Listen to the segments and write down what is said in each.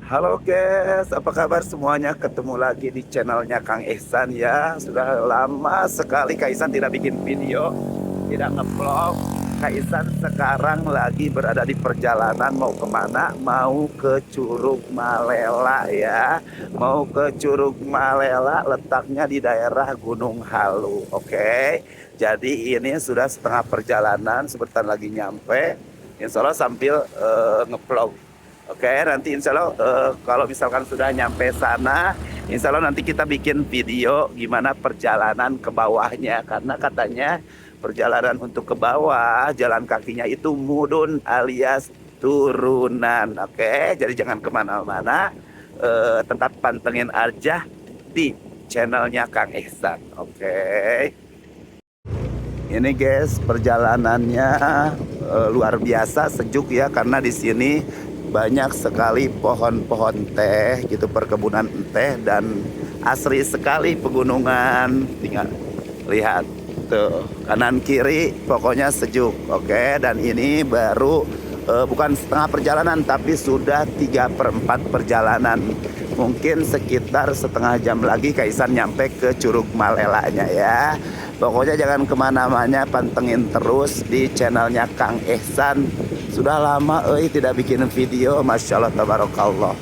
Halo guys, apa kabar semuanya? Ketemu lagi di channelnya Kang Ihsan ya. Sudah lama sekali Kang Ihsan tidak bikin video, tidak nge-vlog. Kang Ihsan sekarang lagi berada di perjalanan mau kemana? Mau ke Curug Malela ya. Mau ke Curug Malela, letaknya di daerah Gunung Halu. Oke, jadi ini sudah setengah perjalanan, sebentar lagi nyampe. Insya Allah sambil nge-vlog. Oke, nanti insya Allah kalau misalkan sudah nyampe sana, insya Allah nanti kita bikin video gimana perjalanan ke bawahnya. Karena katanya perjalanan untuk ke bawah, jalan kakinya itu mudun alias turunan. Oke, jadi jangan kemana-mana, tetap pantengin aja di channelnya Kang Ihsan. Oke. Ini guys, perjalanannya luar biasa sejuk ya, karena di sini banyak sekali pohon-pohon teh gitu, perkebunan teh, dan asri sekali pegunungan. Tinggal lihat tuh kanan kiri, pokoknya sejuk. Oke, dan ini baru bukan setengah perjalanan tapi sudah 3/4 perjalanan. Mungkin sekitar setengah jam lagi Kaisan nyampe ke Curug Malelanya ya. Pokoknya jangan kemana-mana, pantengin terus di channelnya Kang Ihsan. Sudah lama tidak bikin video, Masya Allah tabarakallah.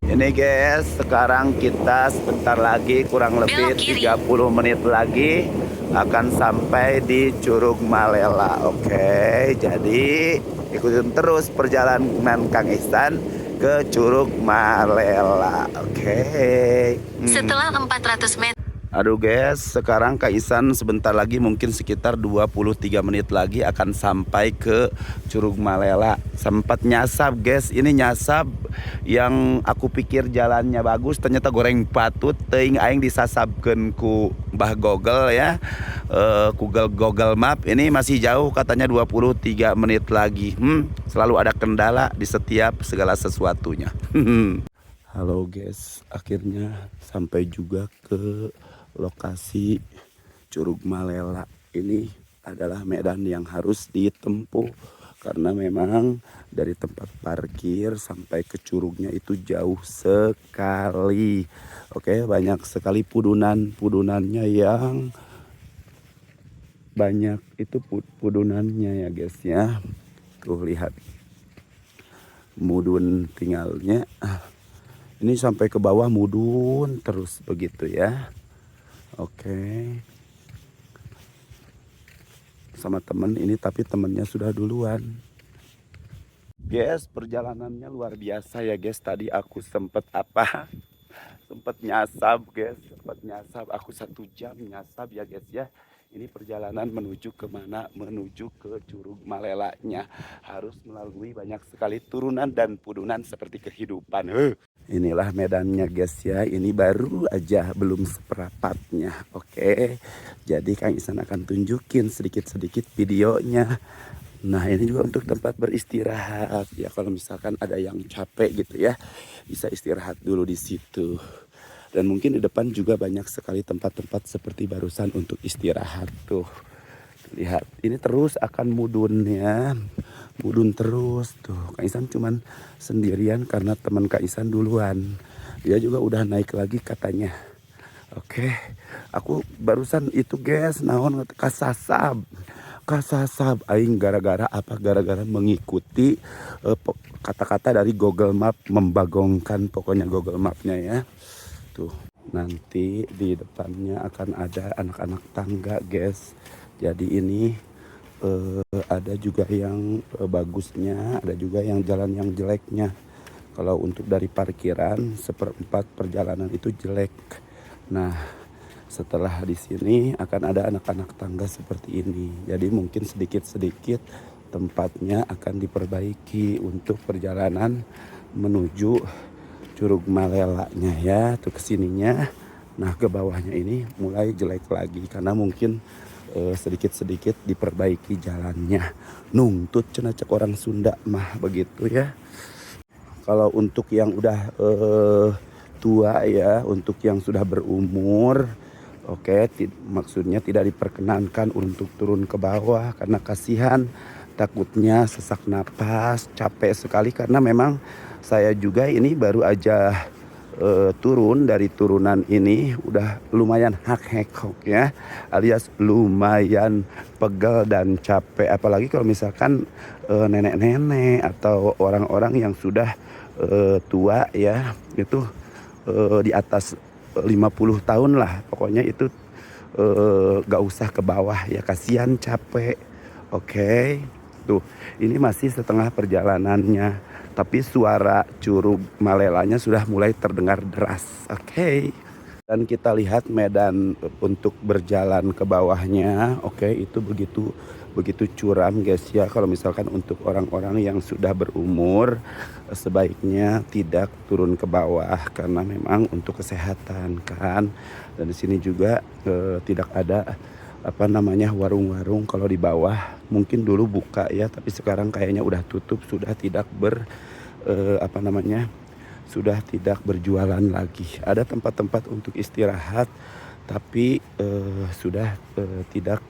Ini guys, sekarang kita sebentar lagi, kurang lebih 30 menit lagi akan sampai di Curug Malela. Oke, jadi ikutin terus perjalanan Kang Ihsan ke Curug Malela. Oke. Setelah 400 meter. Aduh guys, sekarang Kak Ihsan sebentar lagi, mungkin sekitar 23 menit lagi akan sampai ke Curug Malela. Sempat nyasab guys, ini nyasab yang aku pikir jalannya bagus, ternyata goreng patut. Teuing aing disasabkeun ku Mbah Google ya, Google Map. Ini masih jauh katanya 23 menit lagi. Selalu ada kendala di setiap segala sesuatunya. Halo guys, akhirnya sampai juga ke lokasi Curug Malela. Ini adalah medan yang harus ditempuh karena memang dari tempat parkir sampai ke curugnya itu jauh sekali. Oke, banyak sekali pudunannya yang banyak itu pudunannya ya guys ya. Tuh lihat, mudun tinggalnya. Ini sampai ke bawah mudun terus begitu ya. Oke. Sama temen ini, tapi temennya sudah duluan. Guys, perjalanannya luar biasa ya guys. Tadi aku sempet sempet nyasab guys. Aku 1 jam nyasab ya guys ya. Ini perjalanan menuju kemana? Menuju ke Curug Malelanya. Harus melalui banyak sekali turunan dan pudunan seperti kehidupan. Inilah medannya guys ya. Ini baru aja, belum seperapatnya. Oke. Jadi Kang Ihsan akan tunjukin sedikit-sedikit videonya. Nah, ini juga untuk tempat beristirahat ya. Kalau misalkan ada yang capek gitu ya, bisa istirahat dulu di situ. Dan mungkin di depan juga banyak sekali tempat-tempat seperti barusan untuk istirahat tuh. Lihat, ini terus akan mudun ya. Mudun terus tuh. Kak Ihsan cuman sendirian karena teman Kak Ihsan duluan. Dia juga udah naik lagi katanya. Oke, aku barusan itu guys, naon kasasab aing gara-gara apa? Gara-gara mengikuti kata-kata dari Google Map, membagongkan pokoknya Google Mapnya ya. Tuh, nanti di depannya akan ada anak-anak tangga guys. Jadi ini ada juga yang bagusnya, ada juga yang jalan yang jeleknya. Kalau untuk dari parkiran 1/4 perjalanan itu jelek. Nah, setelah di sini akan ada anak-anak tangga seperti ini. Jadi mungkin sedikit-sedikit tempatnya akan diperbaiki untuk perjalanan menuju Curug Malelanya ya. Tuh kesininya. Nah, ke bawahnya ini mulai jelek lagi karena mungkin sedikit-sedikit diperbaiki jalannya. Nungtut cenah cek orang Sunda mah begitu ya. Kalau untuk yang udah tua ya, untuk yang sudah berumur, oke, maksudnya tidak diperkenankan untuk turun ke bawah karena kasihan, takutnya sesak napas, capek sekali karena memang Saya juga ini baru aja turun dari turunan ini, udah lumayan hek-hek ya, alias lumayan pegel dan capek. Apalagi kalau misalkan nenek-nenek atau orang-orang yang sudah tua ya, itu di atas 50 tahun lah pokoknya, itu gak usah ke bawah ya, kasihan capek. Oke. Tuh, ini masih setengah perjalanannya, tapi suara Curug Malelanya sudah mulai terdengar deras. Oke. Dan kita lihat medan untuk berjalan ke bawahnya. Oke, itu begitu curam guys ya. Kalau misalkan untuk orang-orang yang sudah berumur, sebaiknya tidak turun ke bawah karena memang untuk kesehatan kan. Dan di sini juga tidak ada warung-warung kalau di bawah. Mungkin dulu buka ya, tapi sekarang kayaknya udah tutup, sudah tidak sudah tidak berjualan lagi. Ada tempat-tempat untuk istirahat, tapi sudah tidak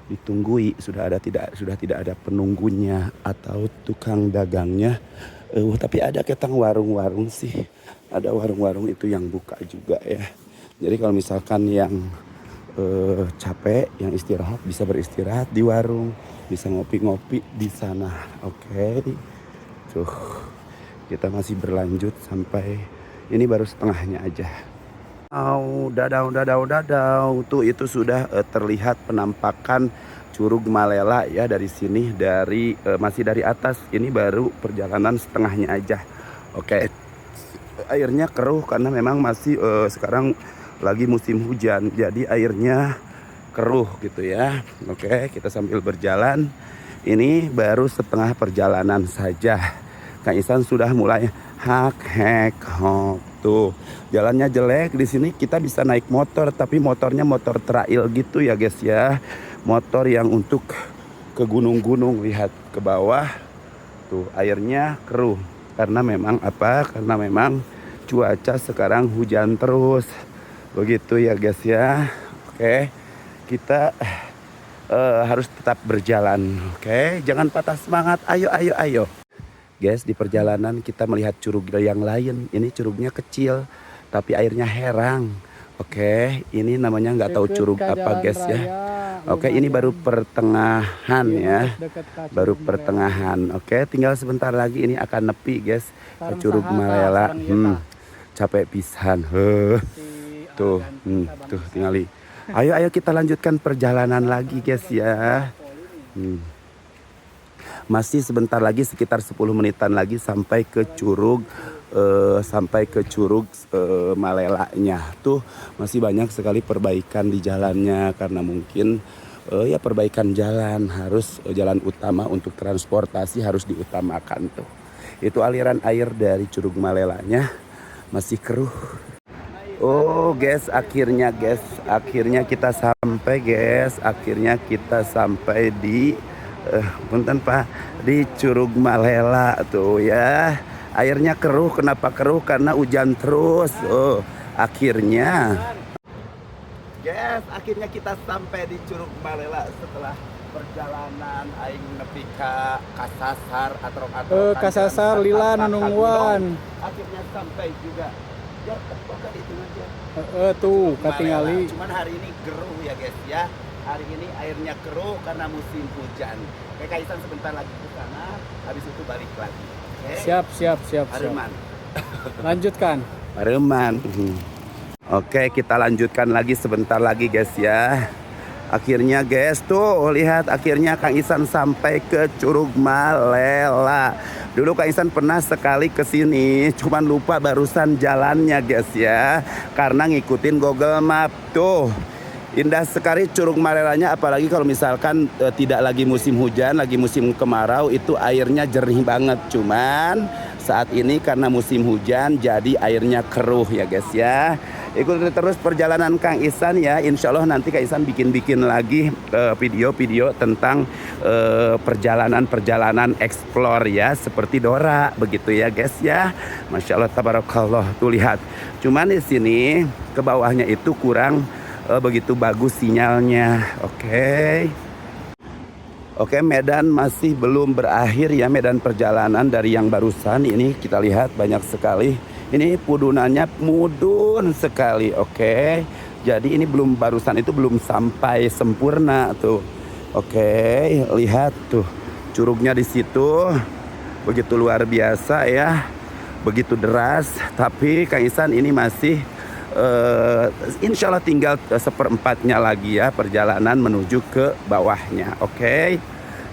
ditunggui, sudah tidak ada penunggunya atau tukang dagangnya. Tapi ada ketang warung-warung sih, ada warung-warung itu yang buka juga ya. Jadi kalau misalkan yang capek, yang istirahat, bisa beristirahat di warung, bisa ngopi-ngopi di sana. Oke. Tuh, kita masih berlanjut sampai ini baru setengahnya aja. Dadau. Tuh itu sudah terlihat penampakan Curug Malela ya dari sini, masih dari atas. Ini baru perjalanan setengahnya aja. Oke. Airnya keruh karena memang masih sekarang lagi musim hujan, jadi airnya keruh gitu ya. Oke, kita sambil berjalan. Ini baru setengah perjalanan saja. Kang Isan sudah mulai hok. Tuh, jalannya jelek di sini. Kita bisa naik motor, tapi motornya motor trail gitu ya guys ya. Motor yang untuk ke gunung-gunung. Lihat ke bawah. Tuh, airnya keruh. Karena memang Karena memang cuaca sekarang hujan terus. Begitu ya guys ya. Oke, kita harus tetap berjalan. Oke, jangan patah semangat. Ayo. Guys, di perjalanan kita melihat curug yang lain. Ini curugnya kecil, tapi airnya herang. Oke, ini namanya nggak tahu curug apa guys ya. Oke, ini baru pertengahan ya. Baru pertengahan. Oke, tinggal sebentar lagi ini akan nepi guys ke Curug Malela. Capek pisan. Tuh tinggali. Ayo kita lanjutkan perjalanan lagi guys ya. Masih sebentar lagi, sekitar 10 menitan lagi sampai ke Curug Malelanya. Tuh masih banyak sekali perbaikan di jalannya karena mungkin ya perbaikan jalan, harus jalan utama untuk transportasi harus diutamakan tuh. Itu aliran air dari Curug Malelanya masih keruh. Oh guys, akhirnya kita sampai guys. Akhirnya kita sampai di di Curug Malela tuh ya. Airnya keruh. Kenapa keruh? Karena hujan terus. Oh, akhirnya kita sampai di Curug Malela setelah perjalanan aing nepi ka Kasasar atau Kasasar lila nunungwan. Akhirnya sampai juga. Ya, bukan itu aja. Tuh katingali. Cuman hari ini keruh ya guys ya. Hari ini airnya keruh karena musim hujan. Kak Isan sebentar lagi ke sana, habis itu balik lagi. Okay? Siap. Hareman. Lanjutkan. Hareman. Oke, kita lanjutkan lagi sebentar lagi guys ya. Akhirnya guys tuh lihat, akhirnya Kang Isan sampai ke Curug Malela. Dulu Kang Isan pernah sekali ke sini, cuman lupa barusan jalannya guys ya. Karena ngikutin Google Map tuh. Indah sekali Curug Malelanya, apalagi kalau misalkan tidak lagi musim hujan, lagi musim kemarau, itu airnya jernih banget. Cuman saat ini karena musim hujan jadi airnya keruh ya guys ya. Ikuti terus perjalanan Kang Isan ya. Insya Allah nanti Kang Isan bikin lagi video-video tentang perjalanan explore ya, seperti Dora begitu ya guys ya. Masya Allah tabarakallah. Tuh lihat. Cuman di sini ke bawahnya itu kurang begitu bagus sinyalnya. Oke. Oke, medan masih belum berakhir ya, medan perjalanan dari yang barusan ini kita lihat banyak sekali. Ini pudunannya mudun sekali, oke. Jadi ini belum, barusan itu belum sampai sempurna tuh. Oke, lihat tuh curugnya di situ. Begitu luar biasa ya. Begitu deras, tapi Kang Ihsan ini masih insya Allah tinggal seperempatnya lagi ya perjalanan menuju ke bawahnya. Oke.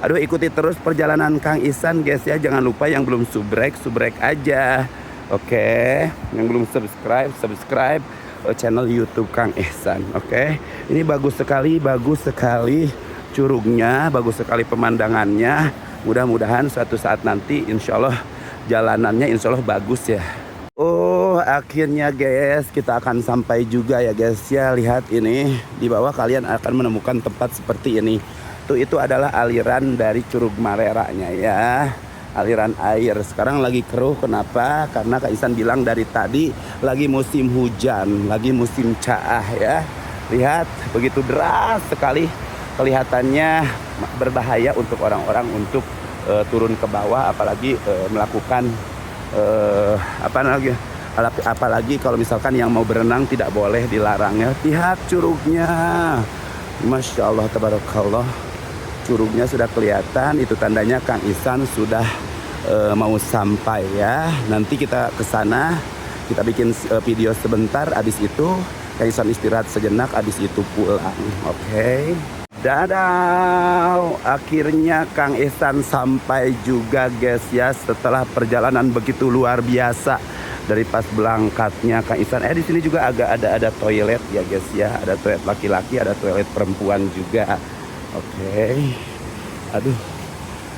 Aduh, ikuti terus perjalanan Kang Ihsan guys ya. Jangan lupa yang belum subrek aja. Oke. Yang belum subscribe channel YouTube Kang Ihsan. Oke. Ini bagus sekali curugnya, bagus sekali pemandangannya. Mudah-mudahan suatu saat nanti insya Allah jalanannya insya Allah bagus ya. Oh, akhirnya guys kita akan sampai juga ya guys ya. Lihat ini di bawah kalian akan menemukan tempat seperti ini. Tuh, itu adalah aliran dari Curug Maleranya ya. Aliran air sekarang lagi keruh. Kenapa? Karena Kak Ihsan bilang dari tadi lagi musim hujan, lagi musim caah ya. Lihat begitu deras sekali, kelihatannya berbahaya untuk orang-orang untuk turun ke bawah, apalagi melakukan apalagi kalau misalkan yang mau berenang tidak boleh, dilarangnya. Lihat curugnya, Masya Allah, tabarakallah, curugnya sudah kelihatan. Itu tandanya Kang Ihsan sudah mau sampai ya. Nanti kita ke sana, kita bikin video sebentar, habis itu Kang Ihsan istirahat sejenak, habis itu pulang. Oke. Dadah, akhirnya Kang Ihsan sampai juga guys ya, setelah perjalanan begitu luar biasa. Dari pas berangkatnya Kang Ihsan, di sini juga agak ada toilet ya guys ya, ada toilet laki-laki, ada toilet perempuan juga. Oke. Aduh,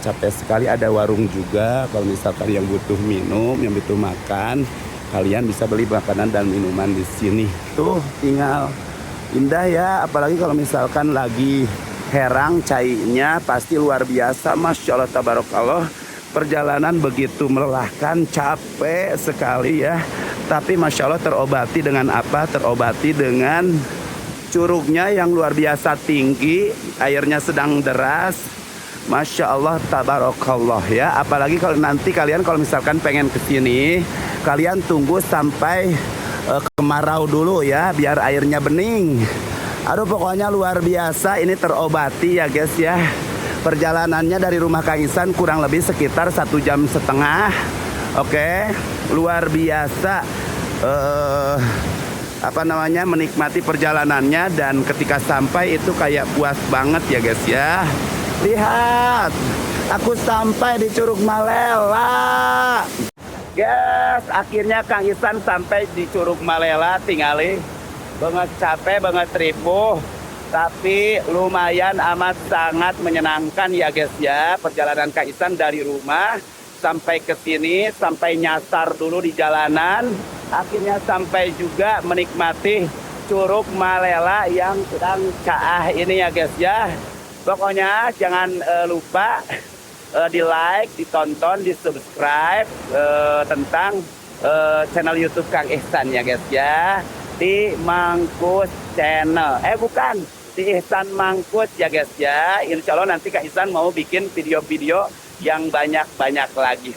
capek sekali. Ada warung juga, kalau misalkan yang butuh minum, yang butuh makan, kalian bisa beli makanan dan minuman di sini. Tuh, tinggal indah ya, apalagi kalau misalkan lagi herang cainya pasti luar biasa. Masya Allah, tabarakallah. Perjalanan begitu melelahkan, capek sekali ya. Tapi Masya Allah terobati dengan apa? Terobati dengan curugnya yang luar biasa tinggi, airnya sedang deras. Masya Allah, tabarakallah ya. Apalagi kalau nanti kalian kalau misalkan pengen kesini, kalian tunggu sampai kemarau dulu ya, biar airnya bening. Aduh, pokoknya luar biasa. Ini terobati ya guys ya. Perjalanannya dari rumah Kang Ihsan kurang lebih sekitar 1,5 jam. Oke, luar biasa. Menikmati perjalanannya, dan ketika sampai itu kayak puas banget ya guys ya. Lihat, aku sampai di Curug Malela. Guys, akhirnya Kang Ihsan sampai di Curug Malela. Tinggali banget, capek banget, ripuh, tapi lumayan amat sangat menyenangkan ya guys ya. Perjalanan Kang Ihsan dari rumah sampai ke sini, sampai nyasar dulu di jalanan, akhirnya sampai juga menikmati Curug Malela yang sedang caah ini ya guys ya. Pokoknya jangan lupa di like, ditonton, di subscribe tentang channel YouTube Kang Ihsan ya guys ya, di Mangkus Channel. Bukan, di Ihsan Mangkus ya guys ya. Insya Allah nanti Kang Ihsan mau bikin video-video yang banyak-banyak lagi.